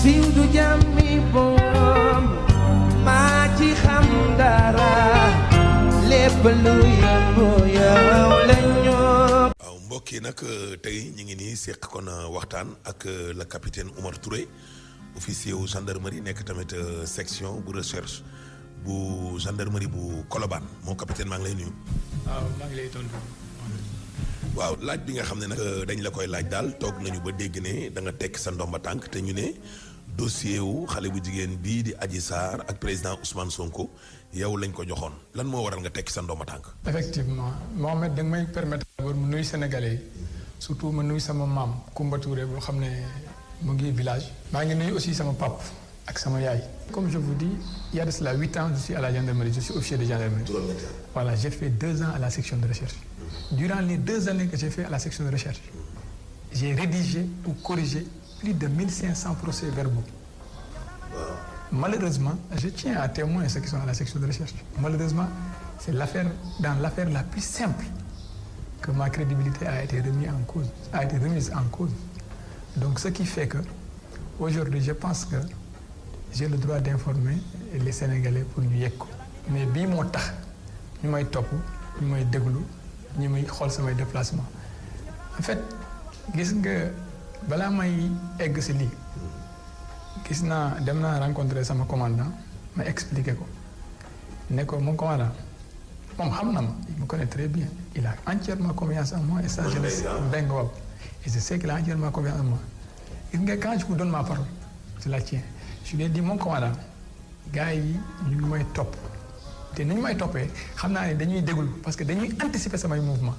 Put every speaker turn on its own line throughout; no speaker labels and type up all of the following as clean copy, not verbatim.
siiw du jàmmi boom maa ci xam dara lépp lu yëngu yow la ñoo.
waaw mbokk yi nag tey ñu ngi nii seq kon waxtaan ak le capitaine Oumar Touré officier wu gendarmerie nekk tamit section bu recherche bu gendarmerie bu Colobane moom capitaine maa ngi lay nuyu.
waaw maa ngi lay tontu.
waaw laaj bi nga xam ne nag dañ la koy laaj daal toog nañu ba dégg ne da nga tekk sa ndomba tànk te ñu ne dossier wu xale bu jigéen bii di Adji Sarr ak président Ousmane Sonko yow lañ ko joxoon lan moo waral nga tekk sa ndomba tànk.
effectivement Mohamed da nga may permettre d'abord mu nuyu Sénégalais yi surtout ma nuyu sama maam Koumba Touré boo xam ne mu ngi village. maa ngi nuyu aussi sama pap ak sama yaay. comme je vous dis il y a de cela 8 ans je suis à la gendarmerie je suis officier de gendarmerie. voilà j'ai fait 2 ans à la section de recherche. Durant les 2 années que j'ai fait à la section de recherche, j'ai rédigé ou corrigé plus de 1500 procès-verbaux. Malheureusement, je tiens à témoigner ceux qui sont à la section de recherche. Malheureusement, c'est l'affaire la plus simple que ma crédibilité a été remise en cause. Donc, ce qui fait que aujourd'hui, je pense que j'ai le droit d'informer les Sénégalais pour ñu yegg ko. Mais bii moo tax ñu may topp ñu may déglu. ñi muy xool samay déplacement en fait gis nga balaa may egg si lii gis naa dem naa rencontrer sama commandant ma expliqué ko ne ko mon commandant moom xam na ma il me connaît très bien il a entièrement confiance en moi et ça je le sais benn waaw et je sais qu'il a entièrement confiance en moi gis nga quand je vous donne ma parole je la tiens je lui ai dit mon commandant gars yi ñu ngi may topp te ni ñu may toppee xam naa ne dañuy déglu parce que dañuy anticiper samay mouvement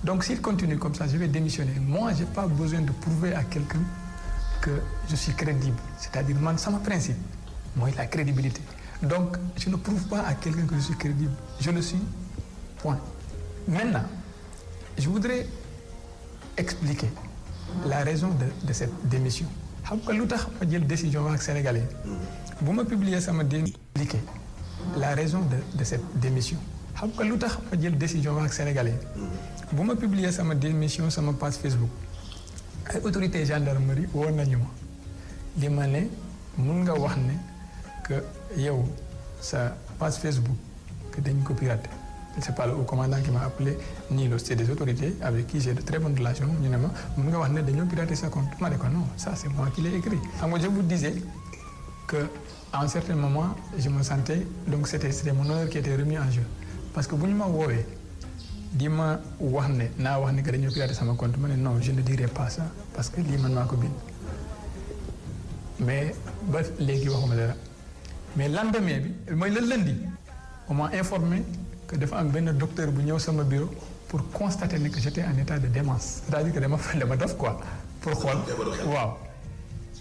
donc s'il continue comme ça je vais démissionner moi j'ai pas besoin de prouver à quelqu'un que je suis crédible c'est-à-dire man sama principe mooy la crédibilité donc je ne prouve pas à quelqu'un que je suis crédible je le suis point maintenant je voudrais expliquer la raison de cette démission xam nga lu tax ma jël décision ak sénégalais bu ma publier sama expliquer la raison de cette démission xam nga lu tax ma jël décision ak sénégalais bu ma publier sama démission sama page Facebook ay autorité gendarmerie woon nañu ma li ma ne mun nga wax ne que yow sa page Facebook que dañ ko piraté c'est pas le haut commandant qui m'a appelé ni le c'est des autorités avec qui j'ai de très bonnes relations ñu ne ma mun nga wax ne dañoo piraté sa compte ma ne ko non ça c'est moi qui l'ai écrit xam nga je vous disais que à un certain moment je me sentais donc c'était mon honneur qui était remis en jeu parce que bu ñu ma woowee di ma wax ne naa wax ne que dañoo pirater sama compte ma ne non je ne dirai pas ça parce que lii man maa ko bind mais ba léegi waxuma dara mais lendemain bi mooy le lundi on m'a informé que dafa am benn docteur bu ñëw sama bureau pour constater ne que j'étais en état de démence c'est-à-dire que dama dof quoi pour xool waaw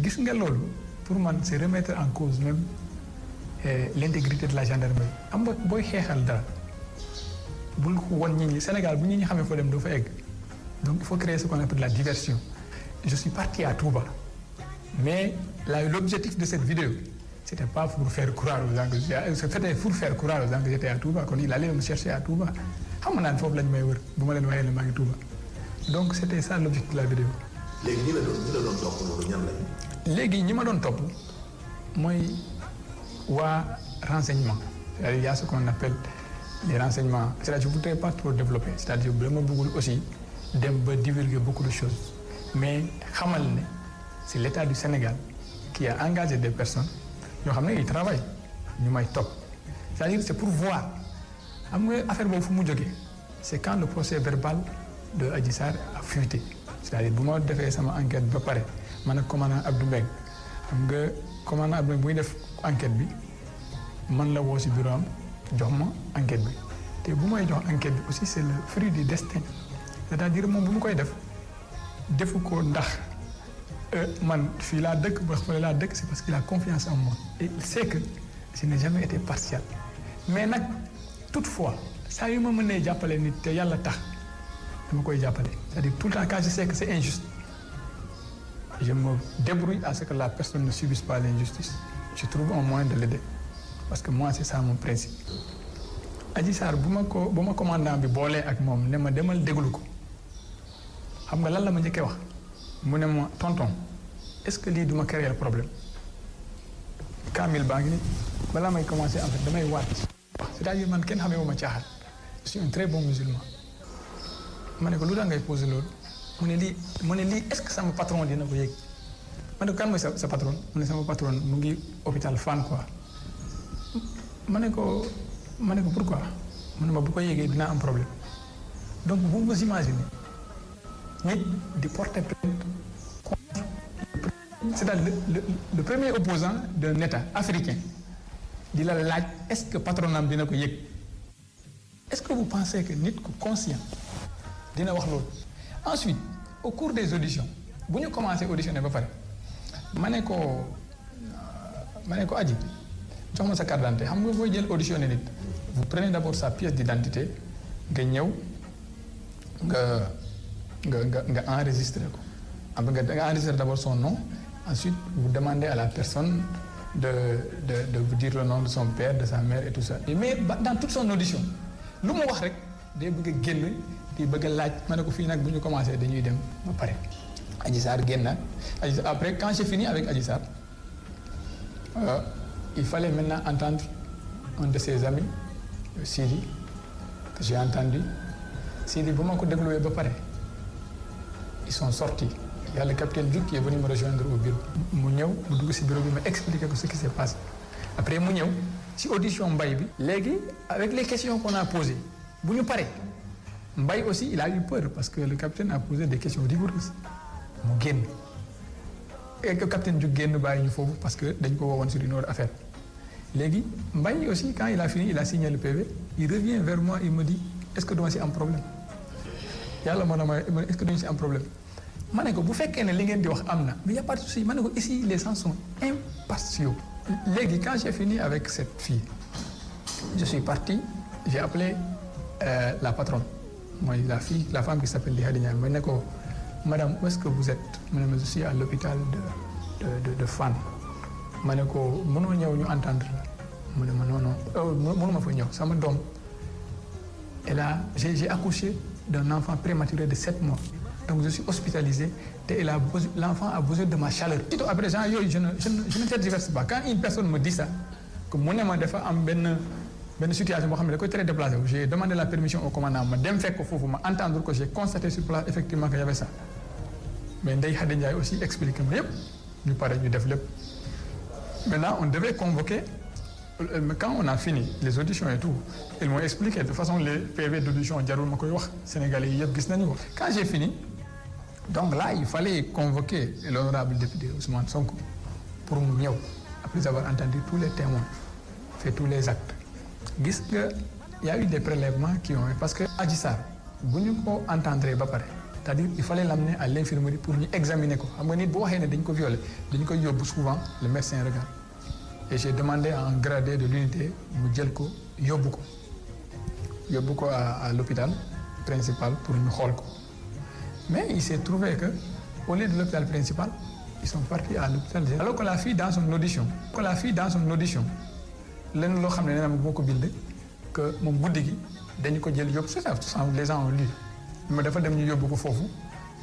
gis nga loolu pour man c'est remettre en cause même l'intégrité de la gendarmerie am nga booy xeexal dara bul ko won nit ñi Sénégal bu nit ñi xamee foo dem doo fa egg donc il faut créer ce qu'on appelle la diversion je suis parti à Touba mais l'objectif de cette vidéo c'était pas pour faire croire aux gens que c'était pour faire croire aux gens que j'étais à Touba kon il allait me chercher à Touba xam nga naan foofu lañ may wër bu ma leen waxee ne maa ngi Touba donc c'était ça l'objectif de la vidéo.
léegi ñi la doon topp loolu ñan lañ.
léegi ñi ma doon topp mooy waa renseignement c'est-à-dire il y a ce qu'on appelle les renseignements c'est-à-dire je voudrais pas trop développer c'est-à-dire dama bëggul aussi dem ba divulguer beaucoup de choses mais xamal ne c'est l'État du Sénégal qui a engagé des personnes yoo xam ne ils travaillent ñu may topp c'est-à-dire c'est pour voir xam nga affaire boobu fu mu jógee c'est quand le procès verbal de Adji Sarr a fuité c'est-à-dire bu ma defee sama enquête ba pare man ak commandant Abdou Mbengue xam nga commandant Abdou Mbengue buy def enquête bi man la woo ci bureau am jox ma enquête bi te bu may jox enquête bi aussi c'est le fruit du destin c'est-à-dire moom bu mu koy def defu ko ndax man fii laa dëkk ba xoolee laa dëkk c'est parce qu'il a confiance en moi et il sait que je n'ai jamais été partial mais nag toutefois saa yu ma mënee jàppale nit te yàlla tax dama koy jàppale c'est-à-dire tout le temps quand je sais que c'est injuste je me débrouille à ce que la personne ne subisse pas l'injustice je trouve un moyen de l'aider parce que moi c'est ça mon principe Adji Sarr bu ma commandant bi boolee ak moom ne ma demal déglu ko xam nga lan la ma njëkkee wax mu ne ma tonton est-ce que lii duma créer problème Kamil baa ngi ni balaa may commencer en fait damay waat c'est-à-dire man kenn xamee wu ma caaxaan je suis un très bon musulman ma ne ko lu tax ngay poser loolu mu ne lii est-ce que sama patron dina ko yëg ma ne ko kan mooy sa patron mu ne sama patron mu ngi hôpital Fann quoi ma ne ko pourquoi mu ne ma bu ko yëgee dinaa am problème donc vous vous imaginez nit di porter plainte contre c'est-à-dire le premier opposant d'un État africain di la laaj est-ce que patronam dina ko yëg est-ce que vous pensez que nit ku conscient dina wax loolu ensuite au cours des auditions bu ñu commencé auditionner ba pare ma ne ko aji jox ma sa carte d'identité xam nga booy jël auditionner nit vous prenez d'abord sa pièce d'identité nga ñëw nga enregistré ko nga enregistré d'abord son nom ensuite vous demandez à la personne de vous dire le nom de son père de sa mère et tout ça mais dans toute son audition lu mu wax rek day bëgg a génn di bëgg a laaj ma ne ko fii nag bu ñu commencé dañuy dem ba pare Adji Sarr génn après quand j'ai fini avec Adji Sarr il fallait maintenant entendre un de ses amis Sidi que j'ai entendu Sidi bu ma ko dégluwee ba pare ils sont sortis il y a le capitaine Diouf qui est venu me rejoindre au bureau mu ñëw mu dugg ci bureau bi ma expliqué ko ce qui s'est passé après mu ñëw ci audition Mbaye bi léegi avec les questions qu'on a posées bu ñu paree Mbaye aussi il a eu peur parce que le capitaine a posé des questions rigoureuses mu génn et que capitaine Diouf génn bàyyi ñu foofu parce que dañ ko woowoon sur une autre affaire léegi Mbaye aussi quand il a fini il a signé le PV il revient vers moi il me dit est-ce que duma ci am problème yàlla moo na ma est-ce que duñu ci am problème ma ne ko bu fekkee ne li ngeen di wax am na mais y a pas de souci ma ne ko ici les gens sont impartiaux léegi quand j'ai fini avec cette fille je suis parti j'ai appelé la patronne mooy la femme qui s'appelle Liha Diagne ma ne ko madame où est-ce que vous êtes ma ne ma je suis à l'hôpital de Fann ma ne ko mënoo ñëw ñu entendre la mu ne ma non mënuma fa ñëw sama doom j'ai accouché d'un enfant prématuré de 7 mois donc je suis hospitalisé et l'enfant a besoin de ma chaleur. Après gens yooyu je ne tergiverse pas quand une personne me dit ça que mu ne ma dafa am benn situation boo xam ne da koy très déplacé j'ai demandé la permission au commandant ma dem fekk ko foofu ma entendre que j'ai constaté sur place effectivement que y avait ça mais Ndeye Khady Ndiaye aussi expliqué ma yëpp ñu pare ñu def lépp maintenant on devait convoquer quand on a fini les auditions et tout ils m'ont expliqué de toute façon les PV d'audition jarul ma koy wax Sénégalais yi yëpp gis nañu ko quand j'ai fini donc là il fallait convoquer l'honorable député Ousmane Sonko pour mu ñëw après avoir entendu tous les témoins fait tous les actes gis nga y a eu des prélèvements qui ont parce que Adji Sarr bu ñu ko entendre ba pare c'est-à-dire il fallait l'amener à l'infirmerie pour ñu examiner ko xam nga nit bu waxee ne dañ ko violer dañ koy yóbbu souvent le médecin regarde et j'ai demandé à un gradé de l'unité mu jël ko yóbbu ko à l'hôpital principal pour ñu xool ko mais il s'est trouvé que au lieu de l'hôpital principal ils sont partis à l'hôpital général alors que la fille dans son audition lenn loo xam ne nee na moo ko bind que moom guddi gi dañu ko jël yóbbu c'est ça les gens ont lu mais dafa dem ñu yóbbu ko foofu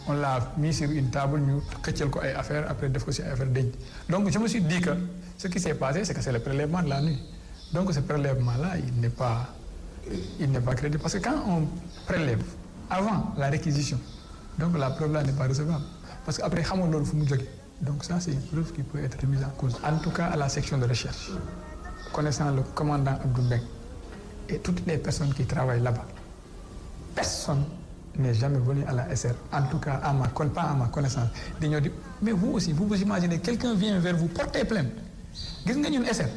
on l'a mis sur une table ñu xëccal ko ay affaires après def ko ci ay affaires denc donc je me suis dit que ce qui s'est passé c'est que c'est le prélèvement de la nuit donc ce prélèvement là il n'est pas crédible parce que quand on prélève avant la réquisition donc la preuve là n'est pas recevable parce que après xamoon loolu fu mu jógee donc ça c'est une preuve qui peut être remise en cause en tout cas à la section de recherche connaissant le commandant Abdou Mbengue et toutes les personnes qui travaillent là-bas personne n'est jamais venu à la SR en tout cas pas à ma connaissance dañoo di mais vous aussi vous imaginez quelqu'un vient vers vous porter plainte gis nga ñun SR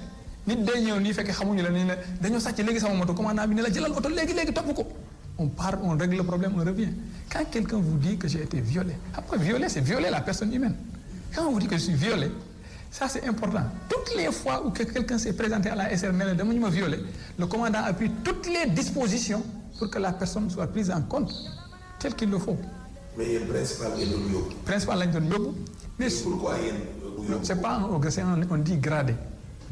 nit day ñëw nii fekk xamuñu la ni la dañoo sàcc léegi sama moto commandant bi ne la jëlal oto léegi topp ko on part on règle le problème on revient quand quelqu'un vous dit que j'ai été violé après violer c'est violer la personne humaine quand on vous dit que je suis violé ça c'est important toutes les fois où quelqu'un s'est présenté à la SR ne la dama ñu ma violé le commandant a pris toutes les dispositions pour que la personne soit prise en compte tel qu'il le faut.
mais yéen principal ngeen doon yóbbu.
principal lañ doon yóbbu. mais
pourquoi yéen.
c'est pas on dit gradé.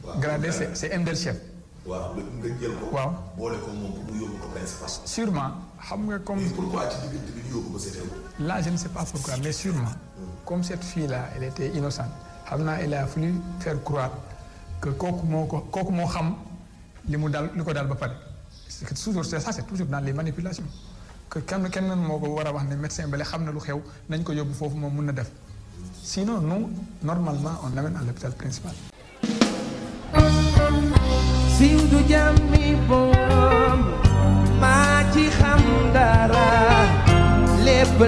Wow, gradé c'est un des chefs.
waaw nga jël ko.
waaw
boole ko moom pour mu yóbbu ko principal.
sûrement xam nga comme.
mais pourquoi ci diggante bi ñu yóbbu ko CTO.
là je ne sais pas pourquoi mais sûrement. comme cette fille là elle était innocente xam naa il a fallu faire croire que kooku moo xam li ko daal ba pare. c'est toujours ça c'est toujours dans les manipulations que kenn moo ko war a wax ne médecin bale xam na lu xew nañ ko yóbbu foofu moom mun na def sinon nous normalement on l'amène à l'hôpital principal.
siiw du jàmmi boom maa ci xam dara lépp